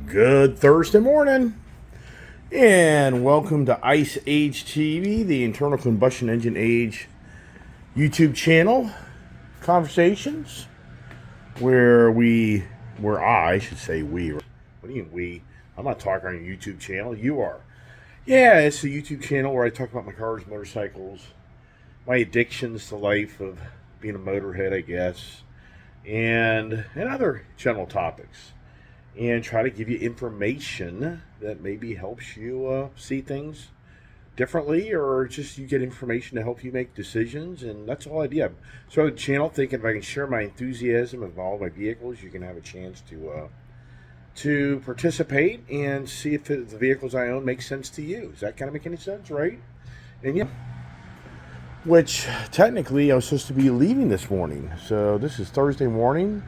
Good Thursday morning, and welcome to Ice Age TV, the internal combustion engine age YouTube channel conversations, where I should say we. What do you mean we? I'm not talking on a YouTube channel. You are. Yeah, it's a YouTube channel where I talk about my cars, motorcycles, my addictions to life of being a motorhead, I guess, and other general topics. And try to give you information that maybe helps you see things differently, or just you get information to help you make decisions. And that's all I do. So the channel thinking if I can share my enthusiasm of all my vehicles, you can have a chance to participate and see if the vehicles I own make sense to you. Does that kind of make any sense, right? And yeah, which technically I was supposed to be leaving this morning. So this is Thursday morning,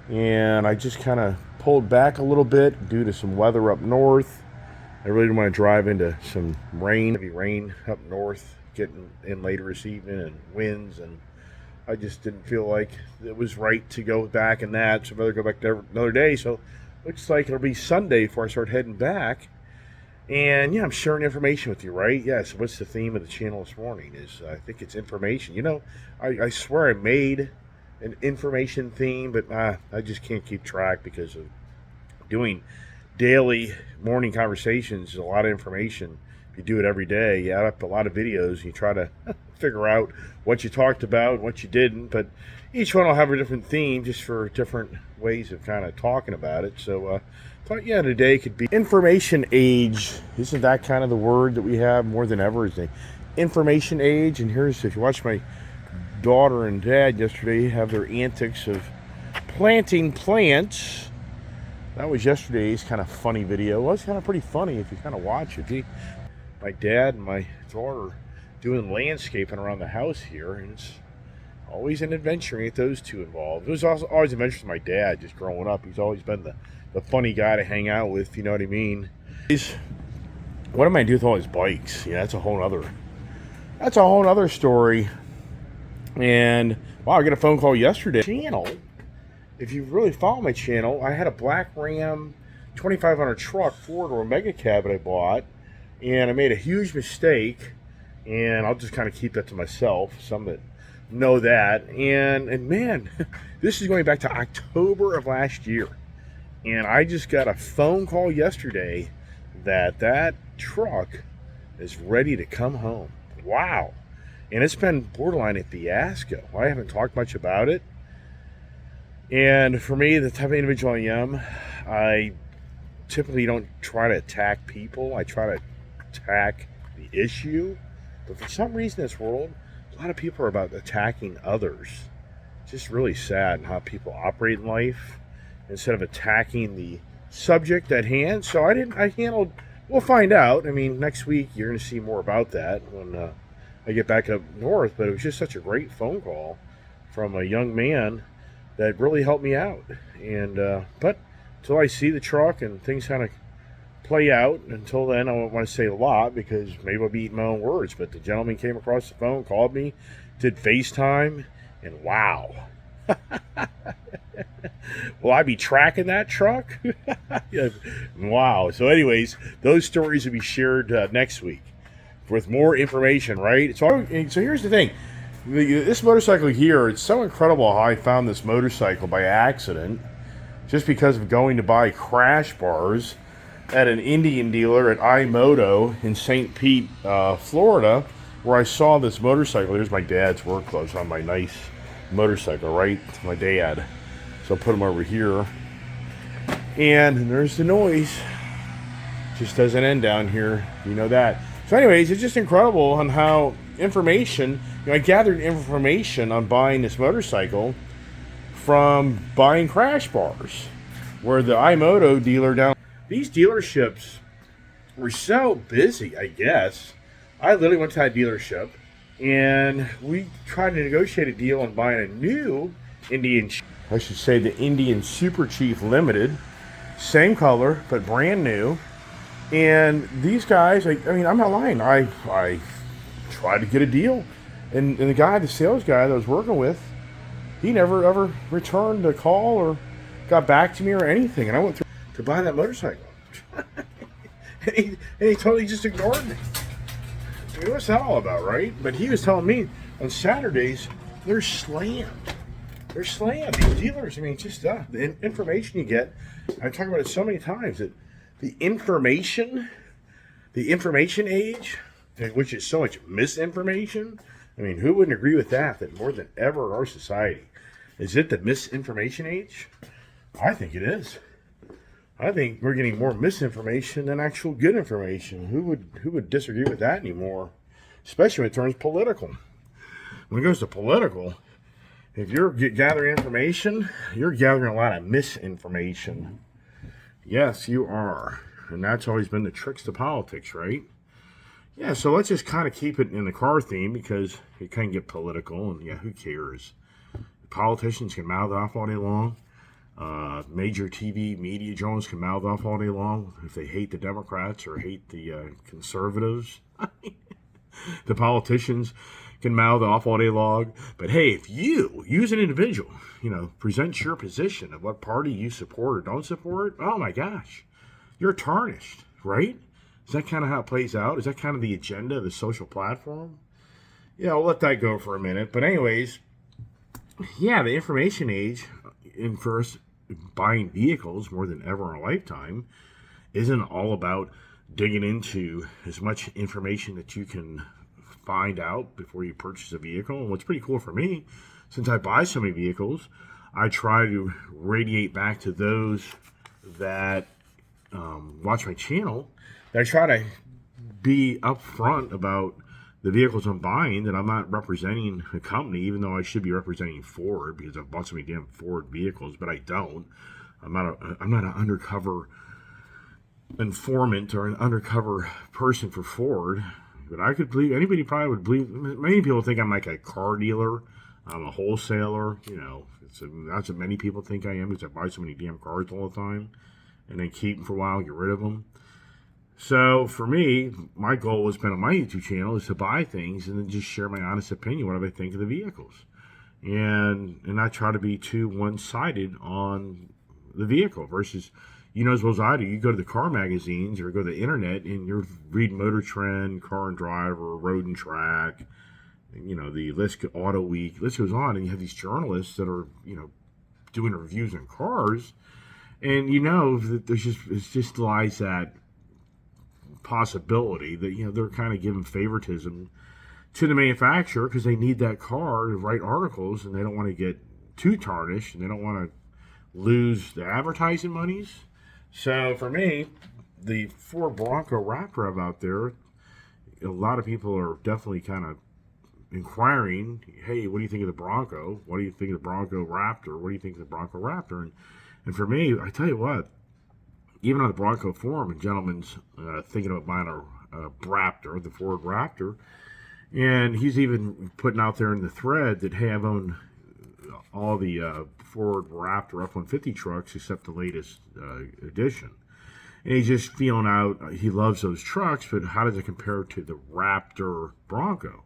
and I just kind of pulled back a little bit due to some weather up north. I really didn't want to drive into some heavy rain up north, getting in later this evening, and winds, and I just didn't feel like it was right to go back in that, so I'd rather go back there another day. So looks like it'll be Sunday before I start heading back. And yeah, I'm sharing information with you, right? Yes, what's the theme of the channel this morning is, I think it's information. You know, I swear I made an information theme, but I just can't keep track because of doing daily morning conversations. Is a lot of information. If you do it every day, you add up a lot of videos, you try to figure out what you talked about, what you didn't, but each one will have a different theme just for different ways of kind of talking about it. So thought, yeah, today could be information age. Isn't that kind of the word that we have more than ever, is the information age? And here's, if you watch my daughter and dad yesterday have their antics of planting plants. That was yesterday's kind of funny video. It was kind of pretty funny if you kind of watch it. My dad and my daughter doing landscaping around the house here, and it's always an adventure to get those two involved. It was also always an adventure with my dad just growing up. He's always been the funny guy to hang out with, you know what I mean? What am I doing with all his bikes? Yeah, that's a whole other story. And wow, I got a phone call yesterday. Channel, if you really follow my channel, I had a black Ram 2500 truck, Ford or Omega cab that I bought, and I made a huge mistake, and I'll just kind of keep that to myself. Some that know that, and man, this is going back to October of last year, and I just got a phone call yesterday that truck is ready to come home. Wow. And it's been borderline a fiasco. I haven't talked much about it. And for me, the type of individual I am, I typically don't try to attack people. I try to attack the issue. But for some reason in this world, a lot of people are about attacking others. It's just really sad how people operate in life instead of attacking the subject at hand. So we'll find out. I mean, next week you're going to see more about that when I get back up north, but it was just such a great phone call from a young man that really helped me out. And but until I see the truck and things kind of play out, until then I don't want to say a lot because maybe I'll be eating my own words. But the gentleman came across the phone, called me, did FaceTime, and wow. Will I be tracking that truck? Yeah. Wow. So anyways, those stories will be shared next week with more information, right? So here's the thing. This motorcycle here, it's so incredible how I found this motorcycle by accident, just because of going to buy crash bars at an Indian dealer at iMoto in St. Pete, Florida, where I saw this motorcycle. Here's my dad's work clothes on my nice motorcycle, right? My dad. So I'll put them over here. And there's the noise. Just doesn't end down here. You know that. So anyways, it's just incredible on how information, I gathered information on buying this motorcycle from buying crash bars, where the iMoto dealer down, these dealerships were so busy, I guess. I literally went to that dealership, and we tried to negotiate a deal on buying a new the Indian Super Chief Limited, same color, but brand new. And these guys, I mean, I'm not lying. I tried to get a deal. And the sales guy that I was working with, he never ever returned a call or got back to me or anything. And I went through to buy that motorcycle. And he totally just ignored me. You know what's that all about, right? But he was telling me on Saturdays, they're slammed. They're slammed. These dealers, I mean, just the information you get. I've talked about it so many times that the information age, which is so much misinformation. I mean, who wouldn't agree with that? That more than ever in our society, is it the misinformation age? I think it is. I think we're getting more misinformation than actual good information. Who would disagree with that anymore? Especially when it turns political. When it goes to political, if you're gathering information, you're gathering a lot of misinformation. Yes, you are. And that's always been the tricks to politics, right? Yeah, so let's just kind of keep it in the car theme because it can get political, and yeah, who cares? Politicians can mouth off all day long. Major TV media journalists can mouth off all day long if they hate the Democrats or hate the conservatives. The politicians can mouth off all day long. But hey, if you as an individual, present your position of what party you support or don't support, oh my gosh, you're tarnished, right? Is that kind of how it plays out? Is that kind of the agenda of the social platform? Yeah, I'll let that go for a minute. But anyways, yeah, the information age, in first buying vehicles more than ever in a lifetime, isn't all about digging into as much information that you can find out before you purchase a vehicle. And what's pretty cool for me, since I buy so many vehicles, I try to radiate back to those that watch my channel. I try to be upfront about the vehicles I'm buying, that I'm not representing a company, even though I should be representing Ford because I've bought so many damn Ford vehicles, but I don't. I'm not an undercover informant or an undercover person for Ford. But I could believe, anybody probably would believe, many people think I'm like a car dealer. I'm a wholesaler. That's what many people think I am because I buy so many damn cars all the time and then keep them for a while and get rid of them. So for me, my goal has been on my YouTube channel is to buy things and then just share my honest opinion, what I think of the vehicles. And not try to be too one-sided on the vehicle versus, as well as I do, you go to the car magazines or go to the internet and you're reading Motor Trend, Car and Driver, Road and Track, the list, Auto Week, list goes on, and you have these journalists that are, doing reviews on cars, and that it just lies that possibility that they're kind of giving favoritism to the manufacturer because they need that car to write articles and they don't want to get too tarnished and they don't want to lose the advertising monies. So for me, the Ford Bronco Raptor I've out there, a lot of people are definitely kind of inquiring, hey, what do you think of the Bronco? What do you think of the Bronco Raptor? What do you think of the Bronco Raptor? And for me, I tell you what, even on the Bronco forum, a gentleman's thinking about buying a Raptor, the Ford Raptor, and he's even putting out there in the thread that, hey, I've owned all the Ford Raptor F-150 trucks except the latest edition. And he's just feeling out, he loves those trucks, but how does it compare to the Raptor Bronco?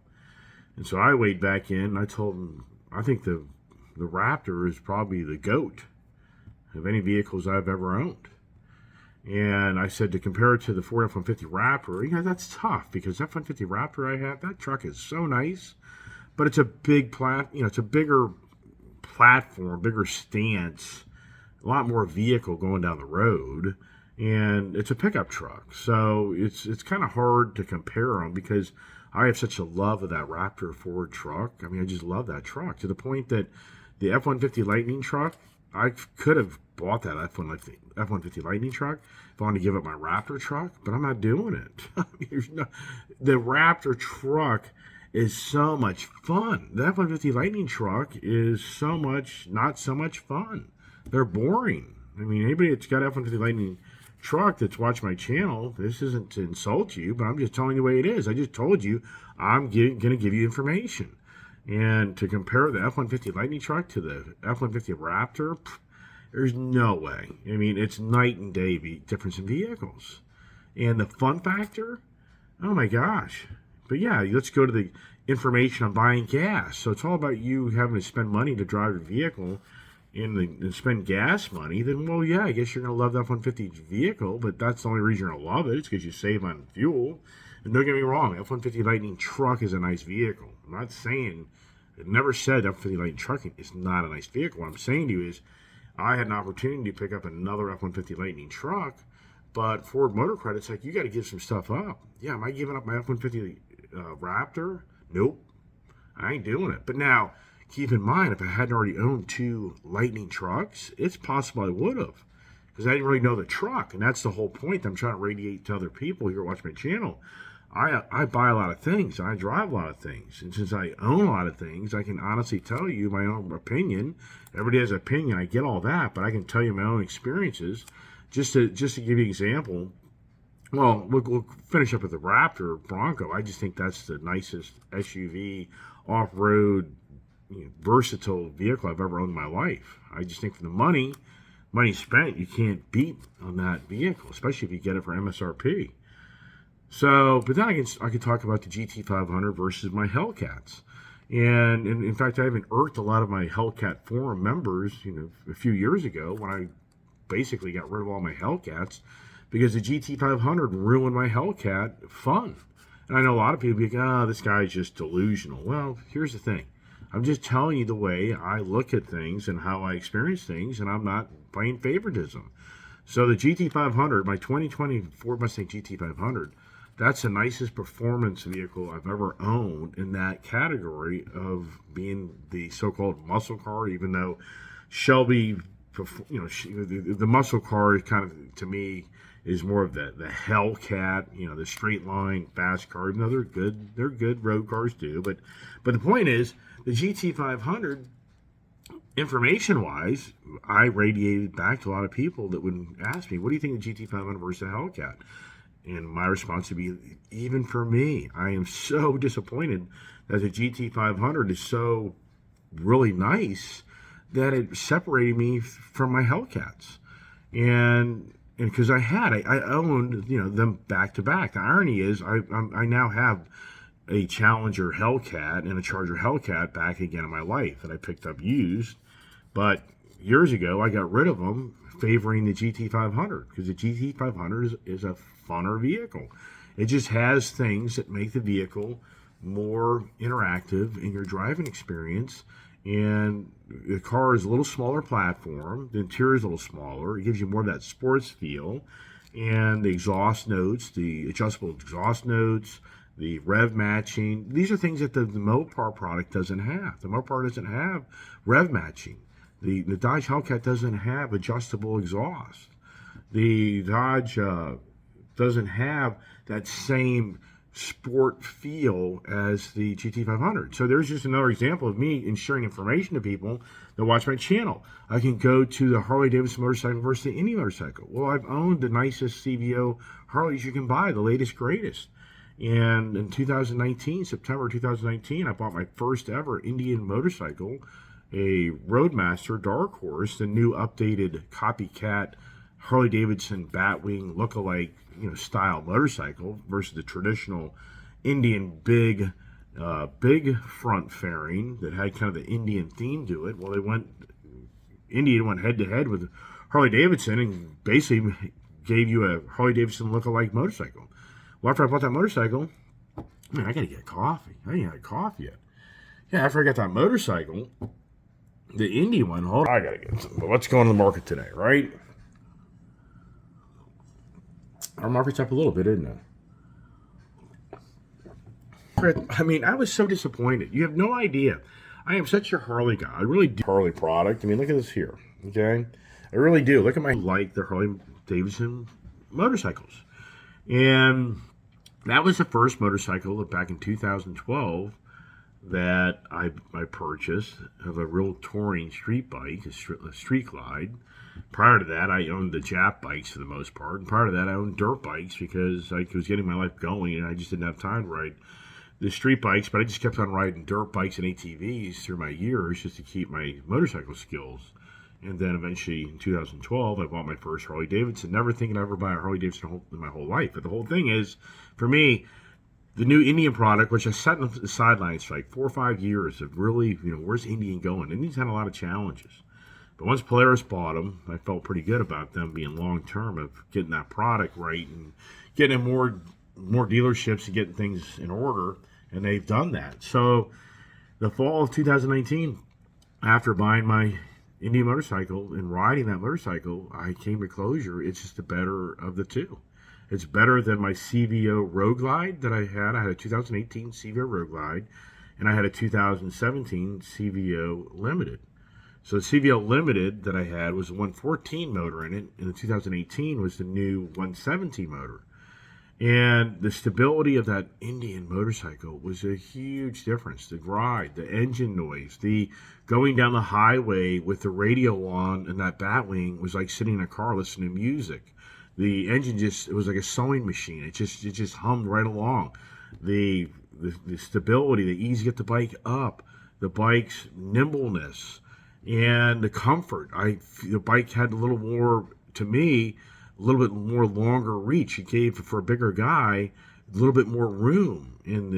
And so I weighed back in, and I told him, I think the Raptor is probably the GOAT of any vehicles I've ever owned. And I said to compare it to the Ford F-150 Raptor, that's tough because that F-150 Raptor I have, that truck is so nice, but it's a big it's a bigger platform, bigger stance, a lot more vehicle going down the road, and it's a pickup truck. So it's kind of hard to compare them because I have such a love of that Raptor Ford truck. I mean, I just love that truck to the point that the F-150 Lightning truck, I could have bought that F-150 Lightning truck if I wanted to give up my Raptor truck, but I'm not doing it. The Raptor truck is so much fun. The F-150 Lightning truck is not so much fun. They're boring. I mean, anybody that's got F-150 Lightning truck that's watched my channel, this isn't to insult you, but I'm just telling you the way it is. I just told you I'm going to give you information. And to compare the F-150 Lightning truck to the F-150 Raptor, there's no way. I mean, it's night and day difference in vehicles. And the fun factor, oh my gosh. But yeah, let's go to the information on buying gas. So it's all about you having to spend money to drive your vehicle and spend gas money, then, well, yeah, I guess you're going to love the F-150 vehicle, but that's the only reason you're going to love it. It's because you save on fuel. And don't get me wrong, F-150 Lightning truck is a nice vehicle. I'm not saying, it never said F-150 Lightning truck is not a nice vehicle. What I'm saying to you is, I had an opportunity to pick up another F-150 Lightning truck, but Ford Motor Credit's like, you got to give some stuff up. Yeah, am I giving up my F-150 Raptor? Nope, I ain't doing it. But now, keep in mind, if I hadn't already owned 2 Lightning trucks, it's possible I would have, because I didn't really know the truck, and that's the whole point I'm trying to radiate to other people here watch my channel. I buy a lot of things, and I drive a lot of things, and since I own a lot of things, I can honestly tell you my own opinion. Everybody has an opinion, I get all that, but I can tell you my own experiences. Just to give you an example, well, we'll finish up with the Raptor Bronco. I just think that's the nicest SUV, off-road, versatile vehicle I've ever owned in my life. I just think for the money spent, you can't beat on that vehicle, especially if you get it for MSRP. So, but then I can talk about the GT500 versus my Hellcats. And in fact, I even irked a lot of my Hellcat forum members, a few years ago when I basically got rid of all my Hellcats because the GT500 ruined my Hellcat fun. And I know a lot of people be like, this guy's just delusional. Well, here's the thing. I'm just telling you the way I look at things and how I experience things, and I'm not playing favoritism. So the GT500, my 2020 Ford Mustang GT500, that's the nicest performance vehicle I've ever owned in that category of being the so-called muscle car, even though Shelby, the muscle car is kind of, to me, is more of the Hellcat, the straight line fast car. Even though they're good road cars too. But the point is, the GT500, information-wise, I radiated back to a lot of people that would ask me, what do you think of GT500 versus the Hellcat? And my response would be, even for me, I am so disappointed that the GT500 is so really nice that it separated me from my Hellcats. And because I owned, them back to back. The irony is I now have a Challenger Hellcat and a Charger Hellcat back again in my life that I picked up used. But years ago, I got rid of them, favoring the GT500, because the GT500 is a funner vehicle. It just has things that make the vehicle more interactive in your driving experience. And the car is a little smaller platform. The interior is a little smaller. It gives you more of that sports feel. And the exhaust notes, the adjustable exhaust notes, the rev matching, these are things that the Mopar product doesn't have. The Mopar doesn't have rev matching. The Dodge Hellcat doesn't have adjustable exhaust. The Dodge doesn't have that same sport feel as the GT500. So there's just another example of me sharing information to people that watch my channel. I can go to the Harley-Davidson motorcycle versus the Indy motorcycle. Well, I've owned the nicest CVO Harleys you can buy, the latest, greatest. And in 2019, September 2019, I bought my first ever Indian motorcycle, a Roadmaster Dark Horse, the new updated copycat Harley-Davidson Batwing look-alike, style motorcycle versus the traditional Indian big front fairing that had kind of the Indian theme to it. Well, Indian went head-to-head with Harley-Davidson and basically gave you a Harley-Davidson look-alike motorcycle. Well, after I bought that motorcycle, man, I got to get coffee. I ain't had coffee yet. Yeah, after I got that motorcycle, the Indy one, hold on, I got to get some. But what's going on the market today, right? Our market's up a little bit, isn't it? I mean, I was so disappointed. You have no idea. I am such a Harley guy. I really do. Harley product. I mean, look at this here, okay? I really do. Look at my, the Harley-Davidson motorcycles. And that was the first motorcycle back in 2012 that I purchased of a real touring street bike, a Street Glide. Prior to that, I owned the Jap bikes for the most part. And prior to that, I owned dirt bikes because I was getting my life going and I just didn't have time to ride the street bikes. But I just kept on riding dirt bikes and ATVs through my years just to keep my motorcycle skills. And then eventually in 2012, I bought my first Harley-Davidson, never thinking I'd ever buy a Harley-Davidson in my whole life. But the whole thing is, for me, the new Indian product, which I sat on the sidelines for like 4 or 5 years of really, where's Indian going? Indian's had a lot of challenges. But once Polaris bought them, I felt pretty good about them being long-term of getting that product right and getting more dealerships and getting things in order, and they've done that. So the fall of 2019, after buying my Indian motorcycle and riding that motorcycle, I came to closure. It's just the better of the two. It's better than my CVO Road Glide that I had. I had a 2018 CVO Road Glide, and I had a 2017 CVO Limited. So the CVO Limited that I had was a 114 motor in it, and the 2018 was the new 117 motor. And the stability of that Indian motorcycle was a huge difference. The ride, the engine noise, the going down the highway with the radio on and that Batwing was like sitting in a car listening to music. The engine it was like a sewing machine. It just hummed right along. The stability, the ease to get the bike up, the bike's nimbleness, and the comfort. The bike had a little more, to me, a little bit more longer reach. It gave, for a bigger guy, a little bit more room in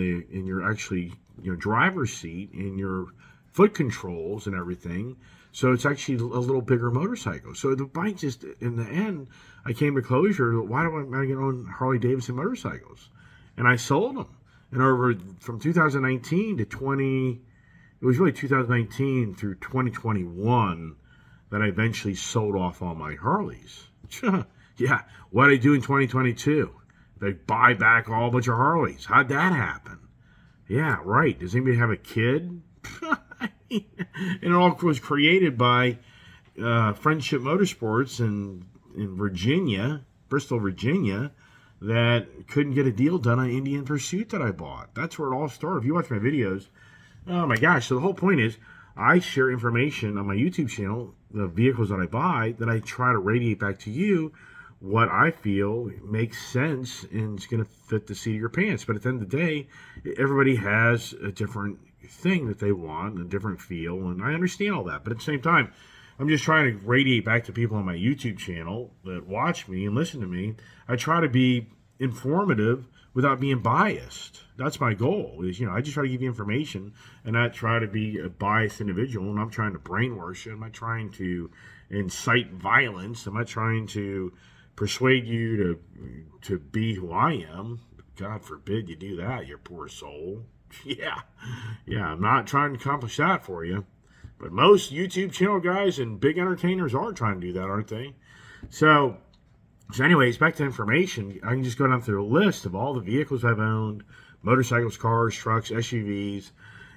your actually your driver's seat, in your foot controls and everything. So it's actually a little bigger motorcycle. So the bike just, in the end, I came to closure. Why do I get on Harley Davidson motorcycles? And I sold them. And over from 2019 to 20, it was really 2019 through 2021 that I eventually sold off all my Harleys. Yeah, what did I do in 2022? They buy back all a bunch of Harleys. How'd that happen? Yeah, right. Does anybody have a kid? And it all was created by Friendship Motorsports in Virginia, Bristol, Virginia, that couldn't get a deal done on Indian Pursuit that I bought. That's where it all started. If you watch my videos, oh my gosh. So the whole point is I share information on my YouTube channel, the vehicles that I buy, that I try to radiate back to you what I feel makes sense and is going to fit the seat of your pants. But at the end of the day, everybody has a different thing that they want, a different feel, and I understand all that. But at the same time, I'm just trying to radiate back to people on my YouTube channel that watch me and listen to me. I try to be informative without being biased. That's my goal. I just try to give you information and not try to be a biased individual. And I'm trying to brainwash you. I'm not trying to incite violence. I'm not trying to persuade you to be who I am. God forbid you do that, you poor soul. Yeah, I'm not trying to accomplish that for you. But most YouTube channel guys and big entertainers are trying to do that, aren't they? So anyways, back to information. I can just go down through a list of all the vehicles I've owned, motorcycles, cars, trucks, SUVs,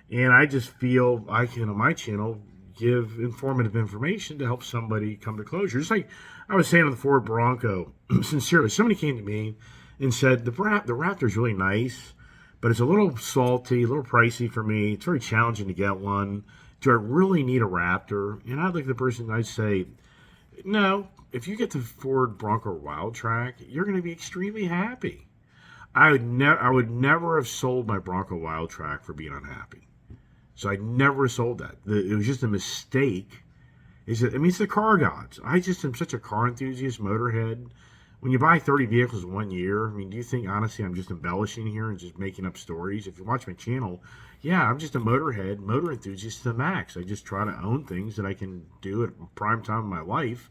and I just feel I can, on my channel, give informative information to help somebody come to closure. Just like I was saying on the Ford Bronco, sincerely, somebody came to me and said, the Raptor's really nice, but it's a little salty, a little pricey for me. It's very challenging to get one. Do I really need a Raptor? And I'd like the person, I'd say, no, if you get the Ford Bronco Wildtrak, you're going to be extremely happy. I would never have sold my Bronco Wildtrak for being unhappy. So I never sold that. It was just a mistake. It's the car gods. I just am such a car enthusiast, motorhead. When you buy 30 vehicles in 1 year, do you think, honestly, I'm just embellishing here and just making up stories? If you watch my channel, yeah, I'm just a motorhead, motor enthusiast to the max. I just try to own things that I can do at prime time of my life.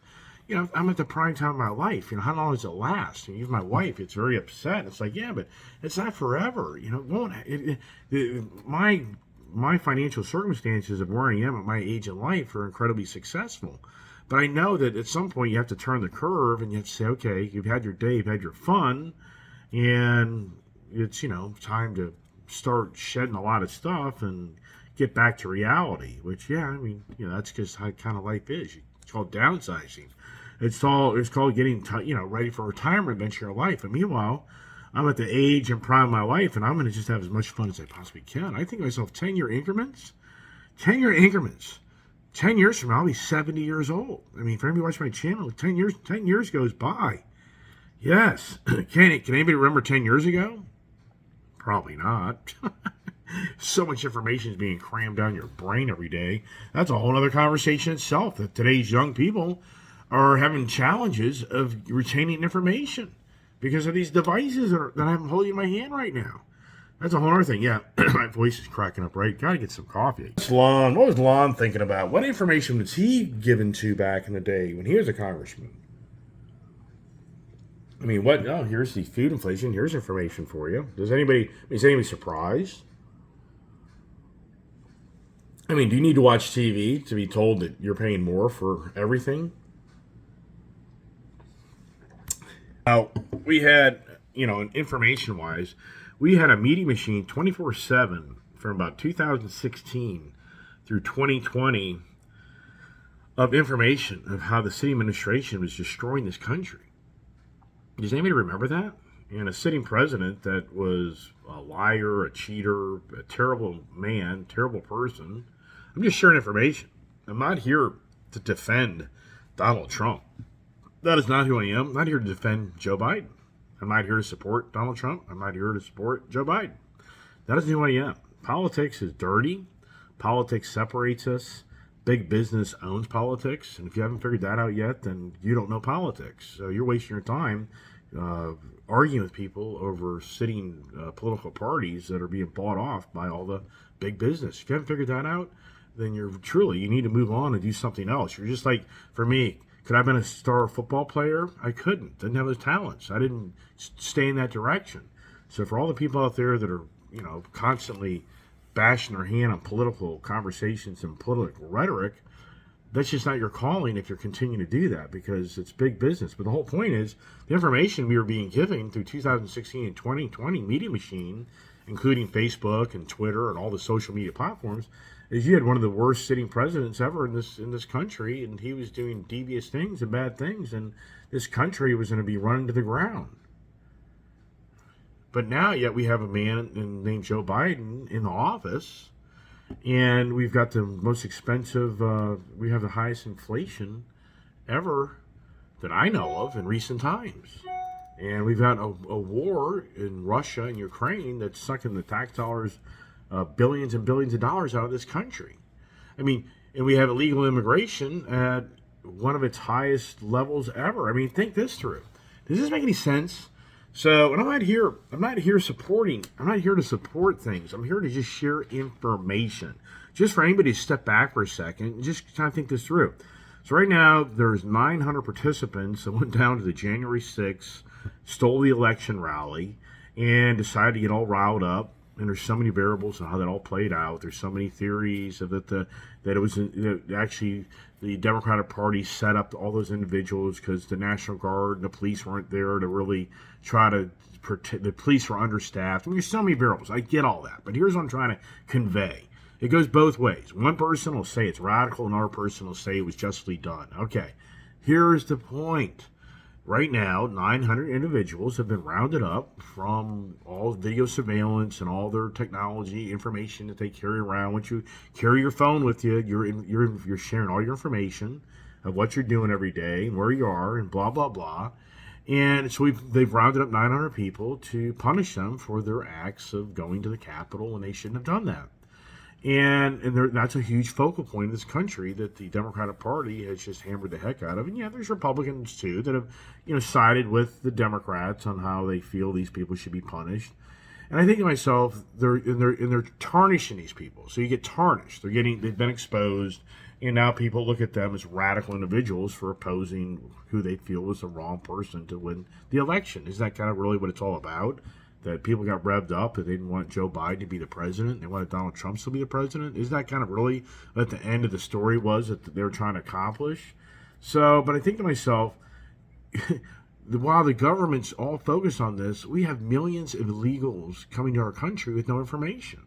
I'm at the prime time of my life. How long does it last? And even my wife gets very upset. It's like, yeah, but it's not forever. My financial circumstances of where I am at my age in life are incredibly successful. But I know that at some point you have to turn the curve and you have to say, okay, you've had your day, you've had your fun, and it's, time to start shedding a lot of stuff and get back to reality, which, that's just how kind of life is. It's called downsizing. It's called getting, ready for retirement eventually in your life. And meanwhile, I'm at the age and prime of my life, and I'm going to just have as much fun as I possibly can. I think to myself, 10-year increments. 10-year increments. 10 years from now, I'll be 70 years old. For anybody watching my channel, 10 years goes by. Yes. Can anybody remember 10 years ago? Probably not. So much information is being crammed down your brain every day. That's a whole other conversation itself, that today's young people are having challenges of retaining information because of these devices that I'm holding in my hand right now. That's a whole other thing. Yeah, my voice is cracking up, right? Gotta get some coffee. Lon, what was Lon thinking about? What information was he given to back in the day when he was a congressman? I mean, what? Oh, here's the food inflation. Here's information for you. Is anybody surprised? I mean, do you need to watch TV to be told that you're paying more for everything? Now, we had, information-wise, we had a media machine 24/7 from about 2016 through 2020 of information of how the city administration was destroying this country. Does anybody remember that? And a sitting president that was a liar, a cheater, a terrible man, terrible person. I'm just sharing information. I'm not here to defend Donald Trump. That is not who I am. I'm not here to defend Joe Biden. I'm not here to support Donald Trump. I'm not here to support Joe Biden. That is who I am. Politics is dirty. Politics separates us. Big business owns politics. And if you haven't figured that out yet, then you don't know politics. So you're wasting your time arguing with people over sitting political parties that are being bought off by all the big business. If you haven't figured that out, then you need to move on and do something else. You're just like, for me, could I have been a star football player? I couldn't. Didn't have those talents. I didn't stay in that direction. So for all the people out there that are, constantly bashing their hand on political conversations and political rhetoric, that's just not your calling if you're continuing to do that, because it's big business. But the whole point is the information we were being given through 2016 and 2020 media machine, including Facebook and Twitter and all the social media platforms, is you had one of the worst sitting presidents ever in this country, and he was doing devious things and bad things, and this country was going to be run to the ground. But now, yet we have a man named Joe Biden in the office, and we've got the most expensive, we have the highest inflation ever that I know of in recent times. And we've got a war in Russia and Ukraine that's sucking the tax dollars, billions and billions of dollars out of this country. I mean, and we have illegal immigration at one of its highest levels ever. I mean, think this through. Does this make any sense? So, and I'm not here to support things. I'm here to just share information. Just for anybody to step back for a second and just kind of think this through. So right now, there's 900 participants that went down to the January 6th, stole the election rally, and decided to get all riled up. And there's so many variables on how that all played out. There's so many theories that it was actually the Democratic Party set up all those individuals because the National Guard and the police weren't there to really try to protect. The police were understaffed. I mean, there's so many variables. I get all that. But here's what I'm trying to convey. It goes both ways. One person will say it's radical, another person will say it was justly done. Okay, here's the point. Right now, 900 individuals have been rounded up from all video surveillance and all their technology information that they carry around. Once you carry your phone with you, you're sharing all your information of what you're doing every day and where you are and blah, blah, blah. And so they've rounded up 900 people to punish them for their acts of going to the Capitol when they shouldn't have done that. And that's a huge focal point in this country that the Democratic Party has just hammered the heck out of. And yeah, there's Republicans too that have, sided with the Democrats on how they feel these people should be punished. And I think to myself, they're tarnishing these people. So you get tarnished. They've been exposed, and now people look at them as radical individuals for opposing who they feel was the wrong person to win the election. Is that kind of really what it's all about? That people got revved up that they didn't want Joe Biden to be the president. They wanted Donald Trump to be the president. Is that kind of really what the end of the story was that they were trying to accomplish? So, but I think to myself, while the government's all focused on this, we have millions of illegals coming to our country with no information.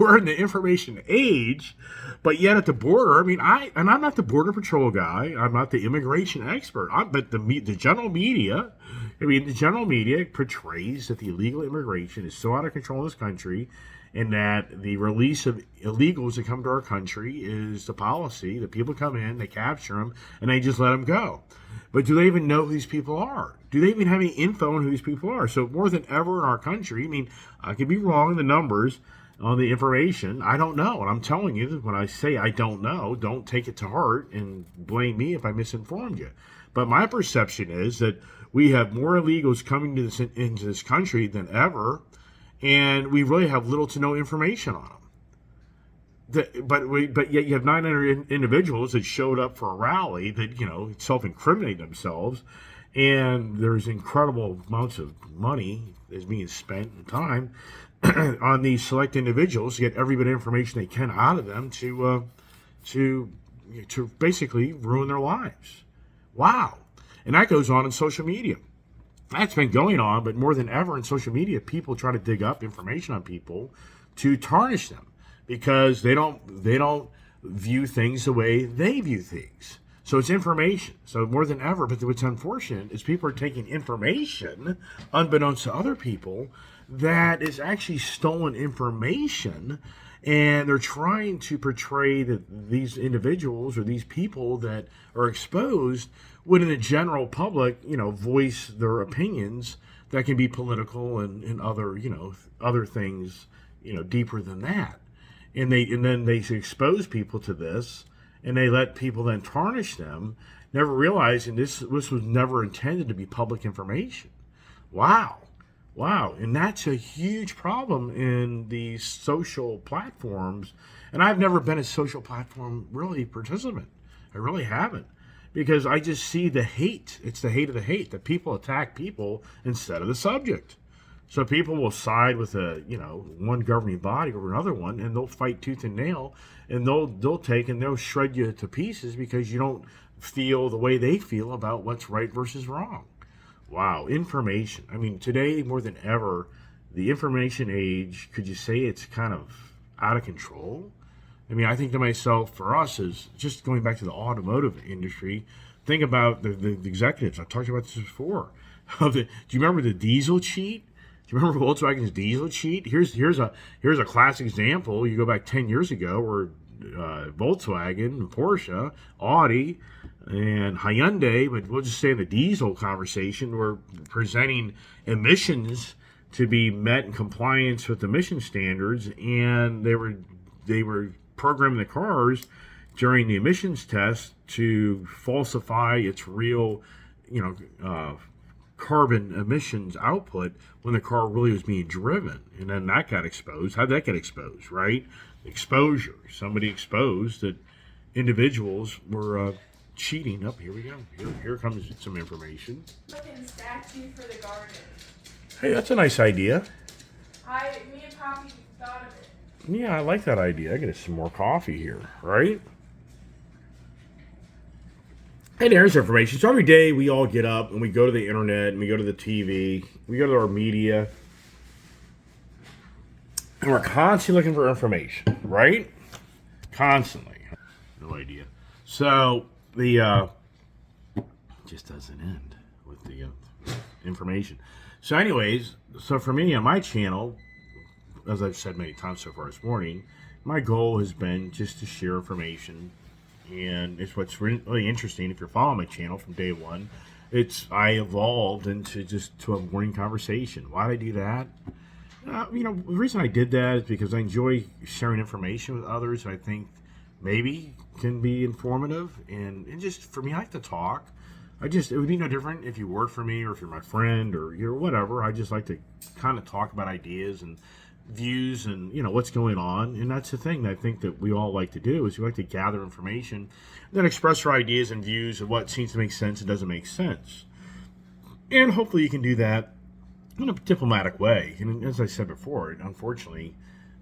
We're in the information age, but yet at the border, I mean, I'm not the border patrol guy. I'm not the immigration expert. But the general media, the general media portrays that the illegal immigration is so out of control in this country, and that the release of illegals that come to our country is the policy. That people come in, they capture them, and they just let them go. But do they even know who these people are? Do they even have any info on who these people are? So more than ever in our country, I mean, I could be wrong in the numbers on the information. I don't know. And I'm telling you that when I say I don't know, don't take it to heart and blame me if I misinformed you. But my perception is that we have more illegals coming into this country than ever. and we really have little to no information on them. But yet you have 900 individuals that showed up for a rally that self-incriminate themselves, and there's incredible amounts of money that's being spent and time on these select individuals to get every bit of information they can out of them to basically ruin their lives. Wow. And that goes on in social media. That's been going on, but more than ever in social media, people try to dig up information on people to tarnish them because they don't view things the way they view things. So it's information. So more than ever, but what's unfortunate is people are taking information, unbeknownst to other people, that is actually stolen information, and they're trying to portray that these individuals or these people that are exposed would, in the general public, voice their opinions that can be political and other things, deeper than that. And then they expose people to this, and they let people then tarnish them, never realizing this was never intended to be public information. Wow. And that's a huge problem in these social platforms. And I've never been a social platform really participant. I really haven't. Because I just see the hate. It's the hate of the hate, that people attack people instead of the subject. So people will side with one governing body over another one, and they'll fight tooth and nail, and they'll shred you to pieces because you don't feel the way they feel about what's right versus wrong. Wow, information. I mean, today more than ever, the information age, could you say it's kind of out of control? I mean, I think to myself, for us, is just going back to the automotive industry, think about the executives. I've talked about this before. Do you remember the diesel cheat? Do you remember Volkswagen's diesel cheat? Here's a classic example. You go back 10 years ago where Volkswagen, Porsche, Audi, and Hyundai, but we'll just say the diesel conversation, were presenting emissions to be met in compliance with emission standards, and they were programming the cars during the emissions test to falsify its real, carbon emissions output when the car really was being driven. And then that got exposed. How did that get exposed, right? Exposure. Somebody exposed that individuals were cheating. Here we go. Here comes some information. Fucking statue for the garden. Hey, that's a nice idea. Me and Poppy thought of it. Yeah, I like that idea. I get some more coffee here, right? And there's information. So every day we all get up and we go to the internet and we go to the TV, we go to our media, and we're constantly looking for information, right? Constantly. No idea. So the just doesn't end with the information. So anyways, so for me on my channel, as I've said many times so far this morning, my goal has been just to share information. And it's what's really interesting. If you're following my channel from day one, I evolved into a morning conversation. Why did I do that? The reason I did that is because I enjoy sharing information with others. I think maybe can be informative, and just for me, I like to talk. It would be no different if you work for me or if you're my friend or you're whatever. I just like to kind of talk about ideas and views and what's going on, and that's the thing that I think that we all like to do, is we like to gather information, then express our ideas and views of what seems to make sense and doesn't make sense, and hopefully you can do that in a diplomatic way. And as I said before, unfortunately,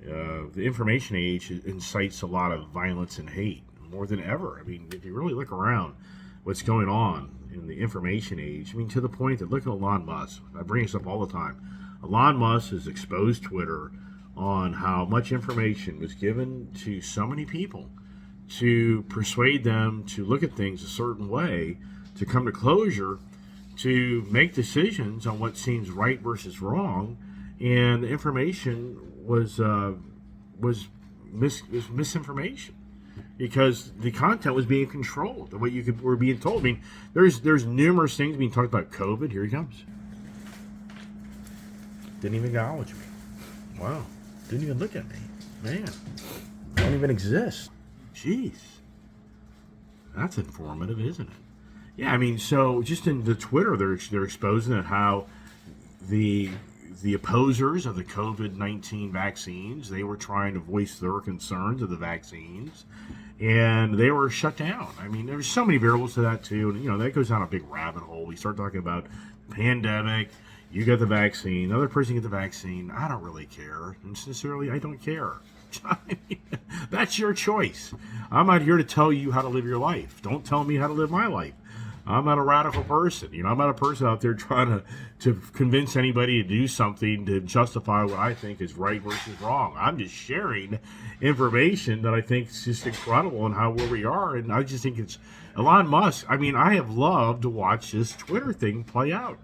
the information age incites a lot of violence and hate more than ever. I mean, if you really look around what's going on in the information age, I mean, to the point that, look at Elon Musk. I bring this up all the time. Elon Musk has exposed Twitter on how much information was given to so many people to persuade them to look at things a certain way, to come to closure, to make decisions on what seems right versus wrong. And the information was misinformation, because the content was being controlled. What were being told. I mean, there's numerous things being talked about. COVID. Here he comes. Didn't even acknowledge me. Wow. Didn't even look at me. Man. Don't even exist. Jeez. That's informative, isn't it? Yeah, I mean, so just in the Twitter, they're exposing it, how the the opposers of the COVID-19 vaccines, they were trying to voice their concerns of the vaccines, and they were shut down. I mean, there's so many variables to that too, and that goes down a big rabbit hole. We start talking about pandemic. You get the vaccine, another person get the vaccine. I don't really care. And sincerely, I don't care. I mean, that's your choice. I'm not here to tell you how to live your life. Don't tell me how to live my life. I'm not a radical person. I'm not a person out there trying to convince anybody to do something to justify what I think is right versus wrong. I'm just sharing information that I think is just incredible and how where we are. And I just think it's Elon Musk. I mean, I have loved to watch this Twitter thing play out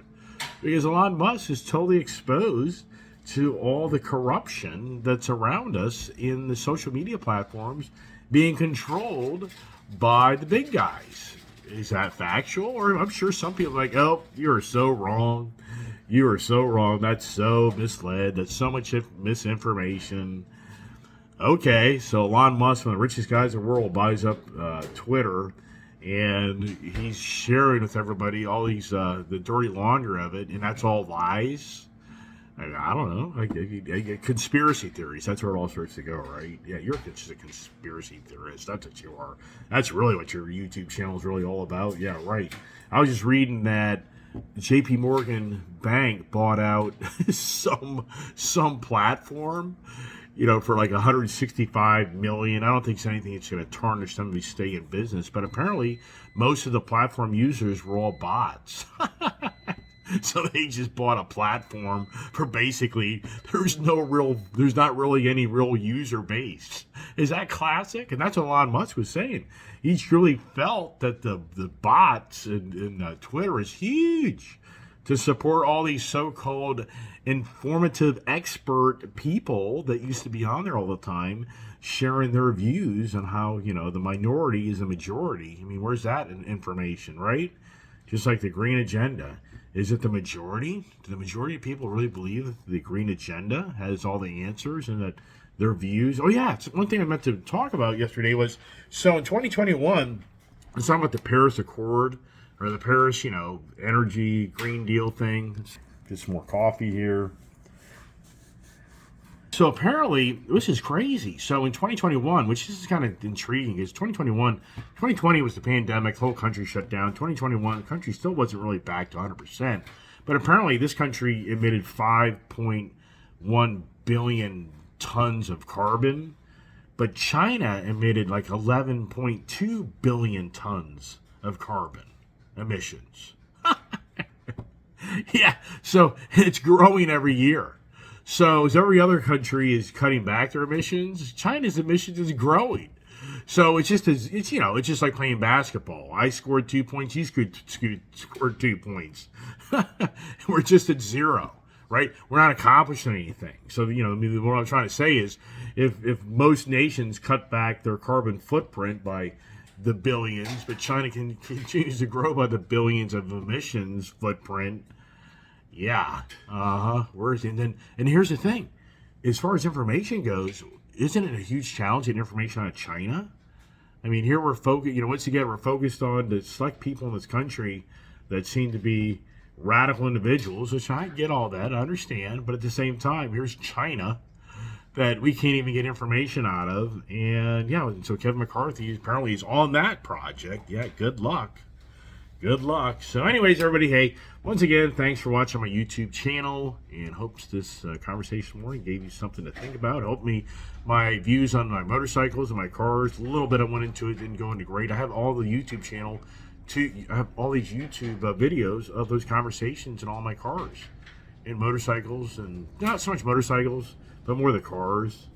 because Elon Musk is totally exposed to all the corruption that's around us in the social media platforms being controlled by the big guys. Is that factual? Or I'm sure some people are like, oh, you are so wrong. You are so wrong. That's so misled. That's so much misinformation. Okay, so Elon Musk, one of the richest guys in the world, buys up Twitter, and he's sharing with everybody all these the dirty laundry of it, and that's all lies. I don't know. I get conspiracy theories. That's where it all starts to go, right? Yeah, you're just a conspiracy theorist. That's what you are. That's really what your YouTube channel is really all about. Yeah, right. I was just reading that J.P. Morgan Bank bought out some platform, for like $165 million. I don't think it's anything that's going to tarnish somebody's stay in business, but apparently most of the platform users were all bots. So they just bought a platform for basically there's not really any real user base. Is that classic? And that's what Elon Musk was saying. He truly felt that the bots in Twitter is huge to support all these so-called informative expert people that used to be on there all the time sharing their views on how, the minority is the majority. I mean, where's that information, right? Just like the Green Agenda. Is it the majority? Do the majority of people really believe that the Green Agenda has all the answers and that their views? Oh, yeah. It's one thing I meant to talk about yesterday was, so in 2021, it's talking about the Paris Accord or the Paris, energy, Green Deal thing. Let's get some more coffee here. So apparently, this is crazy. So in 2021, which is kind of intriguing, is 2020 was the pandemic, the whole country shut down. 2021, the country still wasn't really back to 100%. But apparently, this country emitted 5.1 billion tons of carbon. But China emitted like 11.2 billion tons of carbon emissions. Yeah, so it's growing every year. So as every other country is cutting back their emissions, China's emissions is growing. So it's just like playing basketball. I scored 2 points, you scored 2 points. We're just at zero, right? We're not accomplishing anything. So what I'm trying to say is, if most nations cut back their carbon footprint by the billions, but China continues to grow by the billions of emissions footprint. Yeah. And here's the thing. As far as information goes, isn't it a huge challenge getting information out of China? I mean, here we're focused, once again, we're focused on the select people in this country that seem to be radical individuals, which I get all that, I understand. But at the same time, here's China that we can't even get information out of. And so Kevin McCarthy apparently is on that project. Yeah, good luck. Good luck. So anyways, everybody, hey, once again, thanks for watching my YouTube channel, and hopes this conversation morning gave you something to think about. Helped me, my views on my motorcycles and my cars. A little bit I went into it, didn't go into great. I have all the YouTube channel, I have all these YouTube videos of those conversations in all my cars and motorcycles, and not so much motorcycles, but more the cars.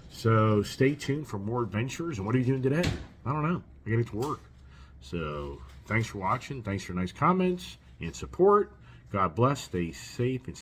So stay tuned for more adventures. And what are you doing today? I don't know. I gotta get to work. So thanks for watching. Thanks for nice comments and support. God bless. Stay safe and